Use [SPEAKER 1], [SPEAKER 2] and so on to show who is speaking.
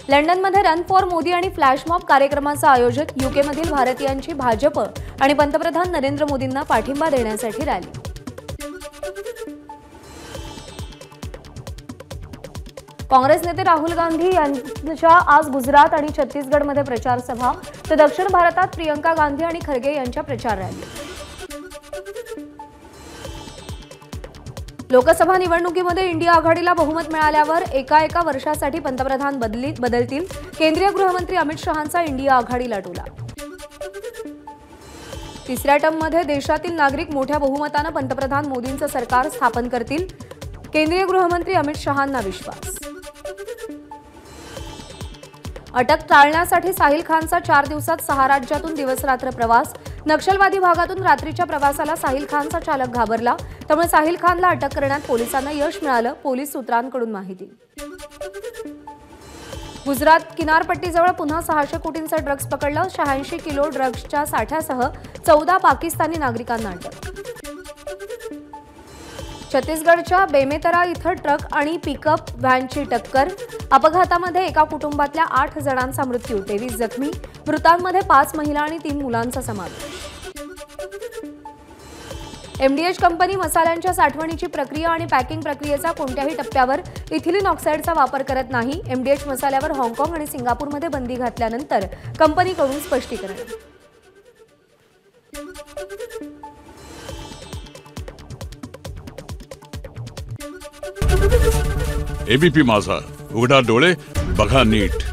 [SPEAKER 1] लंडनमध्ये run for Modi आणि flash mob कार्यक्रमाचं आयोजित। यूकेमधील भारतीयांची भाजप आणि पंतप्रधान नरेंद्र मोदींना पाठिंबा देण्यासाठी रॅली। काँग्रेस नेते राहुल गांधी यांच्या आज गुजरात आणि छत्तीसगडमध्ये प्रचार सभा, तर दक्षिण भारतात प्रियंका गांधी आणि खरगे यांच्या प्रचार रॅली। लोकसभा निवडणुकीमध्ये इंडिया आघाडीला बहुमत मिळाल्यावर एका वर्षासाठी पंतप्रधान बदलतील। केंद्रीय गृहमंत्री अमित शहांचा इंडिया आघाडीला टोला। तिसऱ्या टर्ममध्ये देशातील नागरिक मोठ्या बहुमताने पंतप्रधान मोदींचं सरकार स्थापन करतील। केंद्रीय गृहमंत्री अमित शहांना विश्वास। अटक टाळण्यासाठी साहिल खानचा 4 दिवसात 6 राज्यातून दिवसरात्र प्रवास। नक्षलवादी भागातून रात्रीच्या प्रवासाला साहिल खानचा चालक घाबरला, त्यामुळे साहिल खानला अटक करण्यात पोलिसांना यश मिळालं, पोलीस सूत्रांकडून माहिती। गुजरात किनारपट्टीजवळ पुन्हा 600 कोटींचा ड्रग्ज पकडला। 86 किलो ड्रग्जच्या साठ्यासह 14 पाकिस्तानी नागरिकांना अटक। छत्तीसगडच्या बेमेतरा इथं ट्रक आणि पिकअप व्हॅनची टक्कर। अपघातामध्ये एका कुटुंबातल्या 8 जणांचा मृत्यू, 23 जखमी। मृतांमध्ये 5 महिला आणि 3 मुलांचा समावेश। एमडीएच कंपनी मसाल्यांच्या साठवणीची प्रक्रिया आणि पॅकिंग प्रक्रियेचा कोणत्याही टप्प्यावर इथिलीन ऑक्साईडचा वापर करत नाही। एमडीएच मसाल्यावर हाँगकाँग आणि सिंगापूरमध्ये बंदी घातल्यानंतर कंपनीकडून स्पष्टीकरण।
[SPEAKER 2] एबीपी माझा, उघडा डोळे बघा नीट।